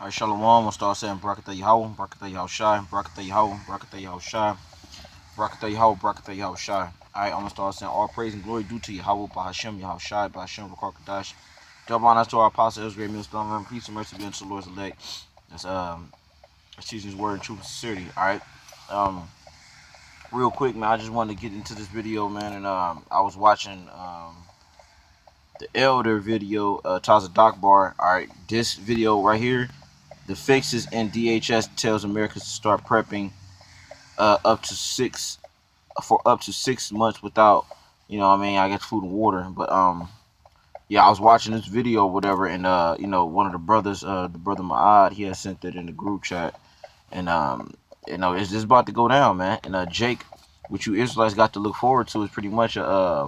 Alright, Shalom. We'll start saying Barakatah Yahweh, Barakatah Yahushai, Barakatah Yahweh, Barakatah Yahushai, Barakatah Yahweh, Barakatah Yahushai. Alright, I'm gonna start saying all praise and glory due to Yahweh, Bahashem, Yahushai, Bahashem, Rakakadash. Double honors to our apostle, Israel, Millstone, peace and mercy be unto the Lord's elect. That's teaching his word in truth and sincerity. Alright. Real quick, man, I just wanted to get into this video, man, and I was watching the Elder video, Taza Bar. Alright, this video right here. The fixes in DHS tells Americans to start prepping up to 6 months without, I guess food and water. But yeah, I was watching this video or whatever, and one of the brothers, the brother Maad, he had sent that in the group chat, and it's just about to go down, man. And Jake, which you Israelites got to look forward to, is pretty much a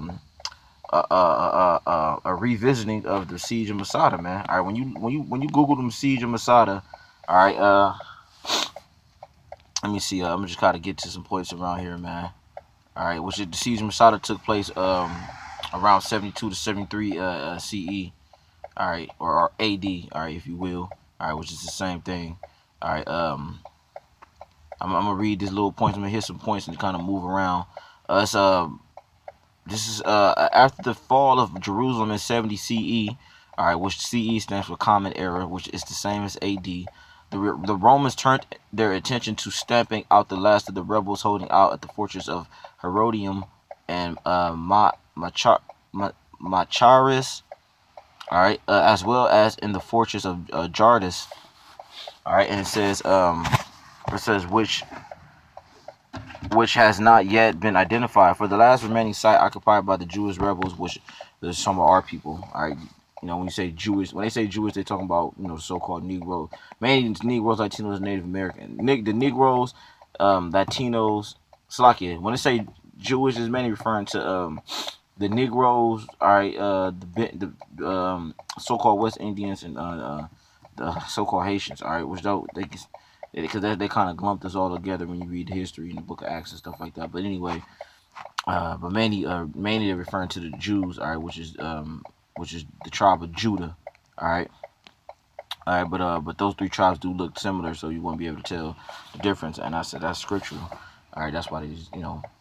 revisiting of the siege of Masada, man. All right, when you Google them siege of Masada, all right, let me see. I'm just trying to get to some points around here, man. All right, which the siege of Masada took place around 72 to 73 CE. All right, or AD. All right, if you will. All right, which is the same thing. All right, I'm gonna read these little points. I'm gonna hit some points and kind of move around. This is after the fall of Jerusalem in 70 CE. All right, which CE stands for Common Era, which is the same as AD. The Romans turned their attention to stamping out the last of the rebels holding out at the fortress of Herodium and Macharis, all right, as well as in the fortress of Jardis. All right, and it says which has not yet been identified. For the last remaining site occupied by the Jewish rebels, which is some of our people. All right, when you say Jewish, when they say Jewish, they're talking about so-called Negro, mainly Negroes, Latinos, and Native American. The Negroes, Latinos, Slakia. When they say Jewish, is mainly referring to the Negroes. All right, the so-called West Indians and the so-called Haitians. All right, which though because they kind of lumped us all together when you read the history in the Book of Acts and stuff like that. But anyway, but mainly they're referring to the Jews, all right, which is the tribe of Judah, all right, but those three tribes do look similar, so you won't be able to tell the difference. And I said that's scriptural, all right, that's why they just,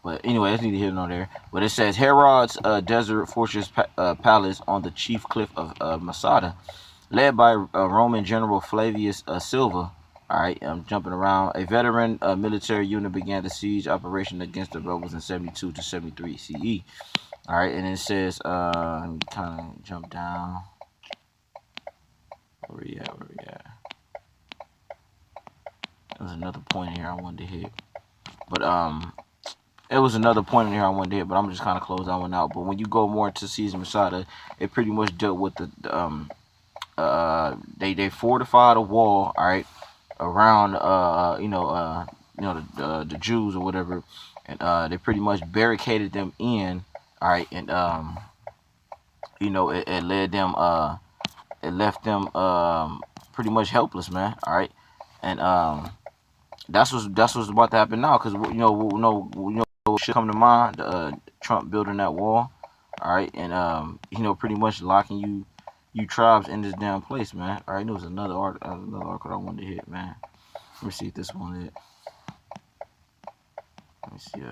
But anyway, that's neither here nor there. But it says Herod's desert fortress palace on the chief cliff of Masada, led by Roman General Flavius Silva. All right, I'm jumping around. A veteran military unit began the siege operation against the rebels in 72 to 73 CE. All right, and it says, let me kind of jump down. Where we at? There's another point here I wanted to hit. But it was another point in here I wanted to hit, but I'm just kind of close that one out. But when you go more into Siege of Masada, it pretty much dealt with they fortified a wall, all right, around the Jews or whatever, and they pretty much barricaded them in, all right, and it led them it left them pretty much helpless, man, all right, and that's what's about to happen now, because what should come to mind, Trump building that wall, all right, and pretty much locking you tribes in this damn place, man. All right, there was another article I wanted to hit, man. Let me see if this one is. Let me see.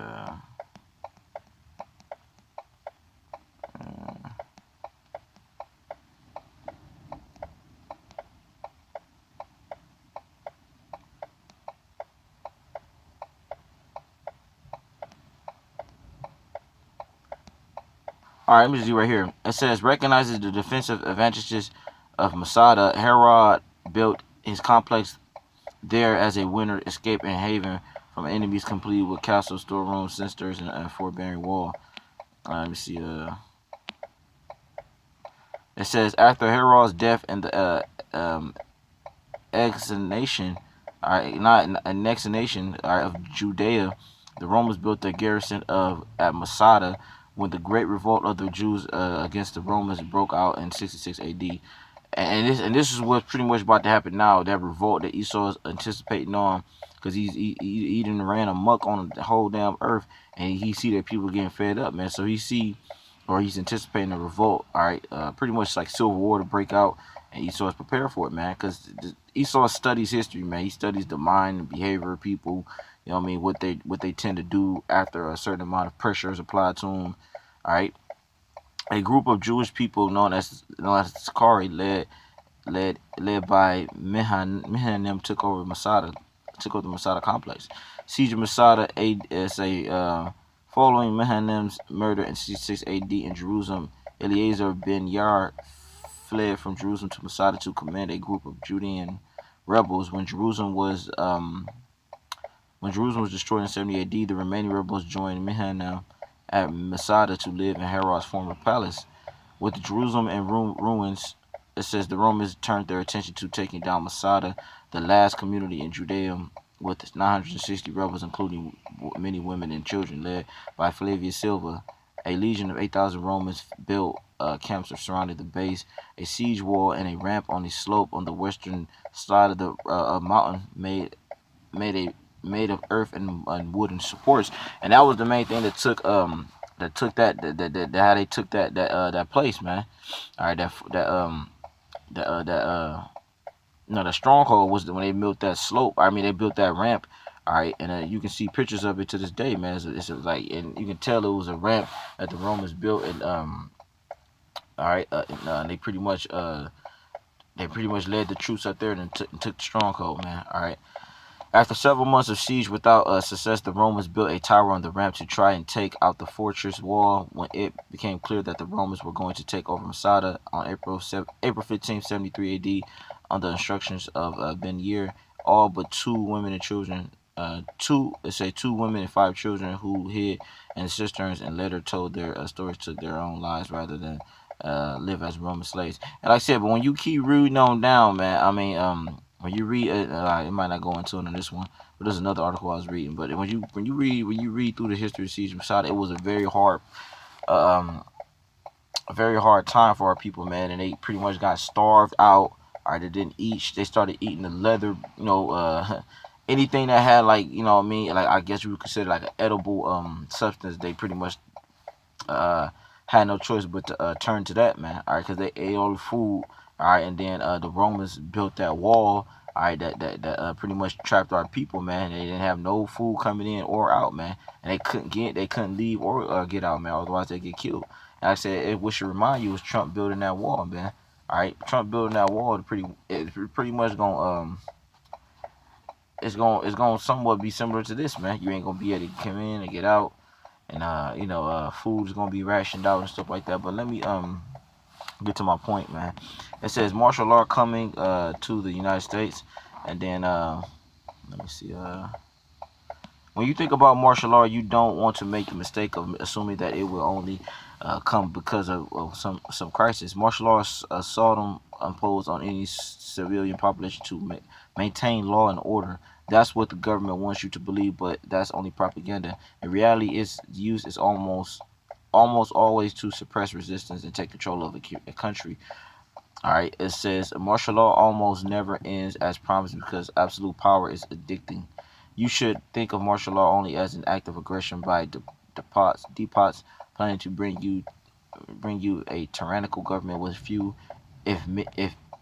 All right, let me see right here. It says recognizes the defensive advantages of Masada. Herod built his complex there as a winter escape and haven from enemies, complete with castles, storerooms, cisterns, and a forbearing wall. Let me see. It says after Herod's death and the annexation, not annexation of Judea, the Romans built their garrison at Masada when the great revolt of the Jews against the Romans broke out in 66 AD. And this is what's pretty much about to happen now. That revolt that Esau is anticipating on, because he's eating ran amok on the whole damn earth, and he see that people getting fed up, man. So he's anticipating a revolt. All right, pretty much like civil war to break out, and Esau is prepared for it, man. Because Esau studies history, man. He studies the mind and behavior of people. You know what I mean? What they tend to do after a certain amount of pressure is applied to them. All right. A group of Jewish people known as Sakari led by Mehanim took over the Masada complex. Siege of Masada is a following Mehanim's murder in 66 AD in Jerusalem. Eleazar ben Yar fled from Jerusalem to Masada to command a group of Judean rebels. When Jerusalem was destroyed in 70 AD, the remaining rebels joined Mehanim at Masada to live in Herod's former palace. With Jerusalem in ruins, it says the Romans turned their attention to taking down Masada, the last community in Judea with 960 rebels, including many women and children, led by Flavius Silva. A legion of 8,000 Romans built camps surrounding the base, a siege wall, and a ramp on the slope on the western side of the mountain made a made of earth and wooden supports, and that was the main thing that took that how they took that place, man. All right, that no, the stronghold was when they built that slope. I mean, they built that ramp. All right, and you can see pictures of it to this day, man. It's like, and you can tell it was a ramp that the Romans built, and all right, and they pretty much led the troops up there and took the stronghold, man. All right. After several months of siege without success, the Romans built a tower on the ramp to try and take out the fortress wall. When it became clear that the Romans were going to take over Masada on April 15, 73 AD, under instructions of Ben Yer, all but two women and children, two women and five children who hid in cisterns and later told their stories, took their own lives rather than live as Roman slaves. And like I said, but when you keep reading on down, man, I mean, when you read it might not go into it in this one, but there's another article I was reading. But when you read through the history of Siege of Masada, it was um, a very hard time for our people, man, and they pretty much got starved out. Or they didn't eat. They started eating the leather, anything that had, like, you know what I mean, like, I guess you would consider like an edible substance. They pretty much uh had no choice but to turn to that, man. All right, because they ate all the food. All right, and then the Romans built that wall. All right, that pretty much trapped our people, man. They didn't have no food coming in or out, man, and they couldn't leave or get out, man. Otherwise they get killed. And like I said, what should remind you was Trump building that wall, man. All right, Trump building that wall. It's pretty much it's gonna somewhat be similar to this, man. You ain't gonna be able to come in and get out, and food's gonna be rationed out and stuff like that. But let me get to my point, man. It says martial law coming to the United States, and then let me see. When you think about martial law, you don't want to make the mistake of assuming that it will only come because of some crisis. Martial law is seldom imposed on any civilian population to maintain law and order. That's what the government wants you to believe, but that's only propaganda. In reality, its use is almost always to suppress resistance and take control of a country. All right, it says martial law almost never ends as promised because absolute power is addicting. You should think of martial law only as an act of aggression by depots planning to bring you a tyrannical government with few, if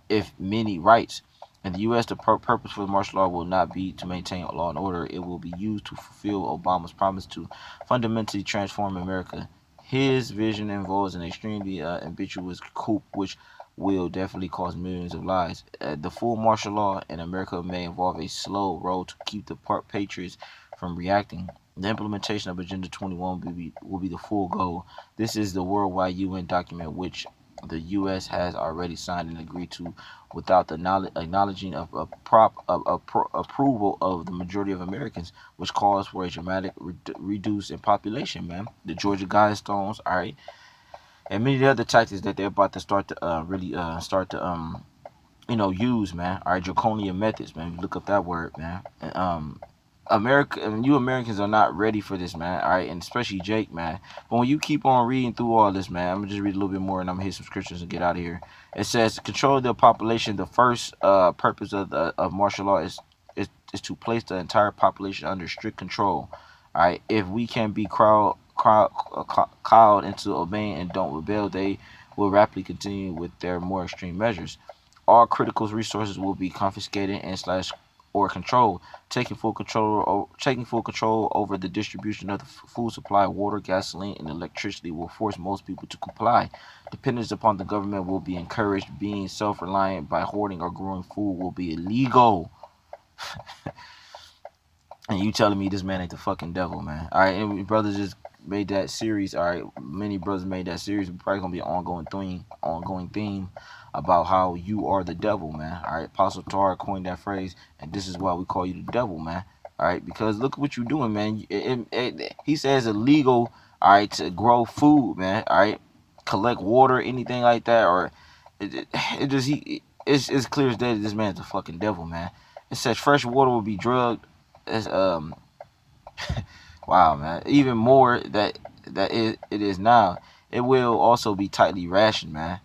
if many, rights. In the U.S., the purpose for the martial law will not be to maintain law and order. It will be used to fulfill Obama's promise to fundamentally transform America. His vision involves an extremely ambitious coup, which will definitely cost millions of lives. The full martial law in America may involve a slow road to keep the patriots from reacting. The implementation of Agenda 21 will be the full goal. This is the worldwide UN document which the U.S. has already signed and agreed to without the acknowledging approval of the majority of Americans, which calls for a dramatic reduce in population, man. The Georgia Guidestones, all right, and many other tactics that they're about to start to really start to use, man. All right, draconian methods, man. You look up that word, man. America and you Americans are not ready for this, man. All right, and especially Jake, man. But when you keep on reading through all this, man, I'm gonna just read a little bit more, and I'm gonna hit some scriptures and get out of here. It says, control the population. The first purpose of martial law is to place the entire population under strict control. All right, if we can be cowed into obeying and don't rebel, they will rapidly continue with their more extreme measures. all critical resources will be confiscated and slash or controlled, taking full control over the distribution of the food supply. Water, gasoline, and electricity will force most people to comply. Dependence upon the government will be encouraged. Being self-reliant by hoarding or growing food will be illegal. And you telling me this man ain't the fucking devil, man? All right, and brothers just made that series. All right, many brothers made that series. Probably gonna be an ongoing theme about how you are the devil, man. All right, Apostle Tar coined that phrase, and this is why we call you the devil, man. All right, because look what you're doing, man. He says illegal, all right, to grow food, man. All right, collect water, anything like that, or it's clear as day that this man's a fucking devil, man. It says fresh water will be drugged. It's wow, man. Even more that it is now. It will also be tightly rationed, man.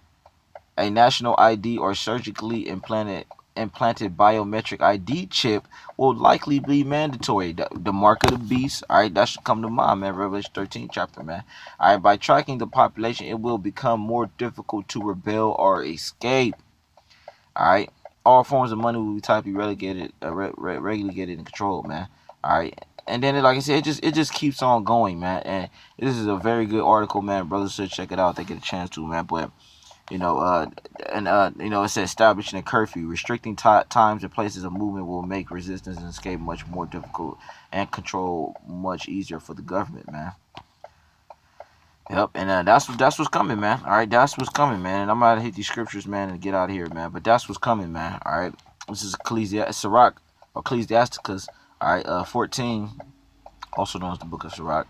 A national ID or surgically implanted biometric ID chip will likely be mandatory. The mark of the beast, all right, that should come to mind, man. Revelation 13 chapter, man. All right, by tracking the population, it will become more difficult to rebel or escape. All right, all forms of money will be tightly regulated and controlled, man. All right. And then, like I said, it just keeps on going, man. And this is a very good article, man. Brothers should check it out if they get a chance to, man. But you know, it says establishing a curfew, restricting times and places of movement will make resistance and escape much more difficult and control much easier for the government, man. Yep, and that's what's coming, man. All right, that's what's coming, man. And I'm gonna hit these scriptures, man, and get out of here, man. But that's what's coming, man. All right, this is Sirach or Ecclesiasticus. All right, 14, also known as the Book of Sirach.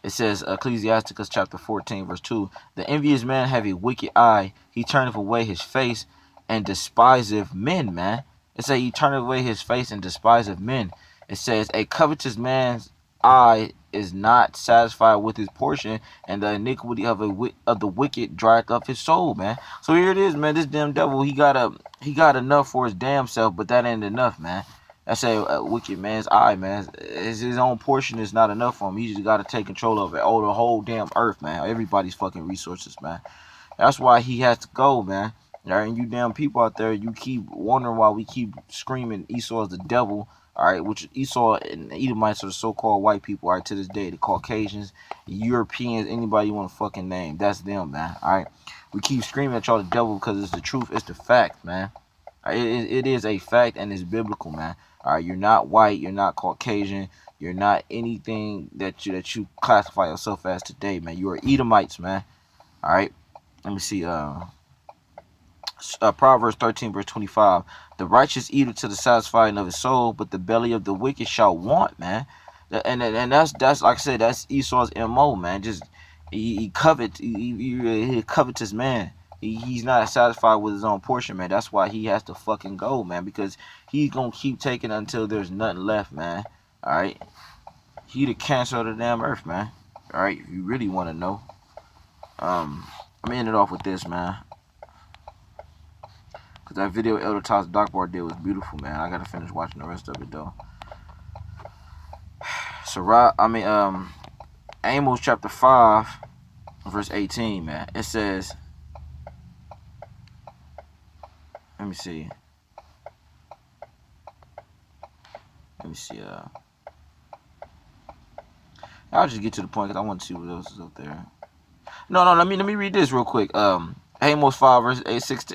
It says, Ecclesiasticus chapter 14, verse 2, the envious man have a wicked eye. He turneth away his face and despiseth men, man. It says he turneth away his face and despiseth men. It says, a covetous man's eye is not satisfied with his portion, and the iniquity of the wicked drieth up his soul, man. So here it is, man. This damn devil, he got enough for his damn self, but that ain't enough, man. That's a wicked man's eye, man. His own portion is not enough for him. He just got to take control of it. Oh, the whole damn earth, man. Everybody's fucking resources, man. That's why he has to go, man. And you damn people out there, you keep wondering why we keep screaming Esau is the devil. All right, which Esau and Edomites are the so-called white people. All right, to this day, the Caucasians, the Europeans, anybody you want to fucking name, that's them, man. All right, we keep screaming at y'all the devil because it's the truth. It's the fact, man. It is a fact and it's biblical, man. All right, you're not white, you're not Caucasian, you're not anything that you classify yourself as today, man. You are Edomites, man. All right, let me see. Proverbs 13, verse 25. The righteous eateth to the satisfying of his soul, but the belly of the wicked shall want, man. And that's like I said, that's Esau's MO, man. Just he covetous man. He's not satisfied with his own portion, man. That's why he has to fucking go, man, because he's gonna keep taking until there's nothing left, man. All right, he the cancer of the damn earth, man. All right, if you really want to know, I'm gonna end it off with this, man, because that video Elder Toss Dark Bar did was beautiful, man. I gotta finish watching the rest of it though. So Amos chapter 5, verse 18, man. It says. Let me see. I'll just get to the point because I want to see what else is up there. No. Let me read this real quick. Amos 5 verse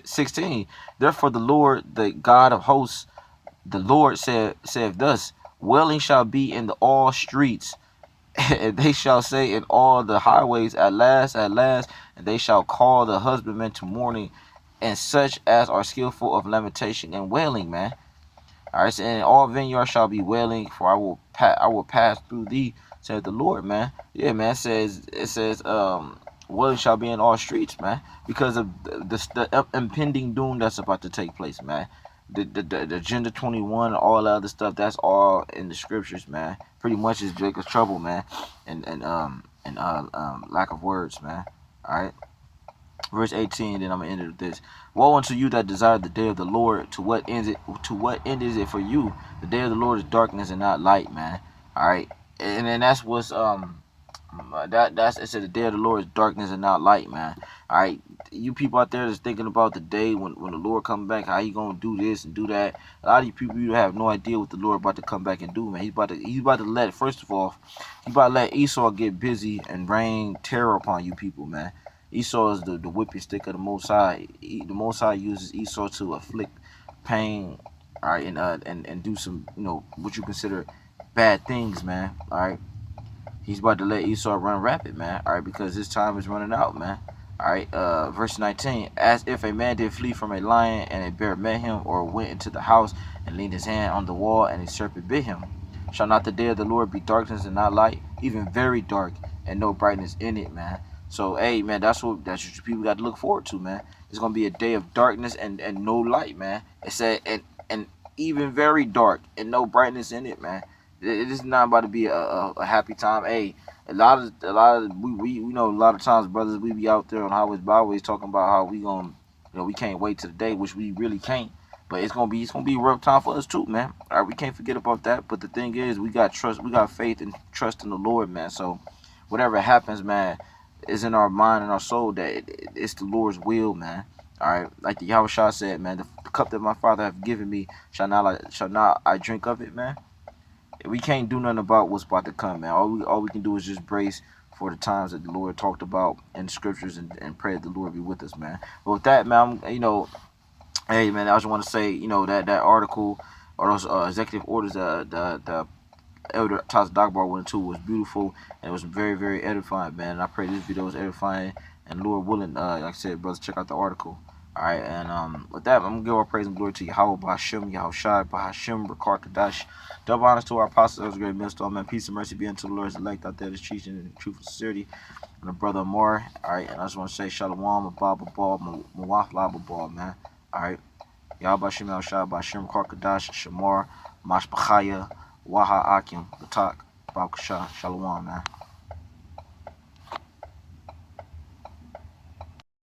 16. Therefore the Lord, the God of hosts, the Lord said thus: wailing shall be in all streets, and they shall say in all the highways, at last, and they shall call the husbandmen to mourning, and such as are skillful of lamentation and wailing, man. All right, so and all vineyards shall be wailing, for I will pass through thee, said the Lord, man. Yeah, man. It says wailing shall be in all streets, man, because of the impending doom that's about to take place, man. The Agenda 21, all the other stuff, that's all in the scriptures, man. Pretty much is Jacob's trouble, man, and lack of words, man. All right. Verse 18, then I'm gonna end it with this. Woe unto you that desire the day of the Lord. To what end is it for you? The day of the Lord is darkness and not light, man. All right, and then that's what's That's it. Said the day of the Lord is darkness and not light, man. All right, you people out there that's thinking about the day when the Lord come back, how he gonna do this and do that. A lot of you people, you have no idea what the Lord about to come back and do, man. He's about to let, first of all, he about to let Esau get busy and rain terror upon you people, man. Esau is the whipping stick of the Most High. The Most High uses Esau to afflict pain, all right, and do some, what you consider bad things, man. All right. He's about to let Esau run rapid, man. All right, because his time is running out, man. All right, verse 19. As if a man did flee from a lion, and a bear met him, or went into the house and leaned his hand on the wall, and a serpent bit him. Shall not the day of the Lord be darkness and not light, even very dark, and no brightness in it, man? So, hey, man, that's what people got to look forward to, man. It's gonna be a day of darkness and no light, man. It said and even very dark and no brightness in it, man. It is not about to be a happy time. Hey, we know a lot of times, brothers, we be out there on highways, byways talking about how we can't wait to the day, which we really can't. But it's gonna be a rough time for us too, man. All right, we can't forget about that. But the thing is, we got trust, we got faith and trust in the Lord, man. So whatever happens, man, is in our mind and our soul that it's the Lord's will, man. All right, like the Yahweh said, man, the cup that my Father have given me shall not I drink of it, man. We can't do nothing about what's about to come, man. All we can do is just brace for the times that the Lord talked about in the scriptures and pray that the Lord be with us, man. But with that, man, hey, man, I just want to say, that article or those executive orders that the Elder Taz Dagbar went into was beautiful and it was very, very edifying, man. And I pray this video was edifying and Lord willing, like I said, brothers, check out the article. All right, and with that, I'm gonna give our praise and glory to Yahweh Bahashim, Yahushai Bahashim, Rakar Kadash. Double honors to our apostles, as great minister, man. Peace and mercy be unto the Lord's elect out there that's teaching in truth and sincerity. And the brother Amar. All right, and I just want to say Shalom, Abba Ball, Mawaf Laba Ball, man. All right, Yahweh Bahashim, Yahushai Bahashim, Rakar Kadash, Shamar, Mashbachaya, Waha Akim, Batak, Babkasha, Shalom, man.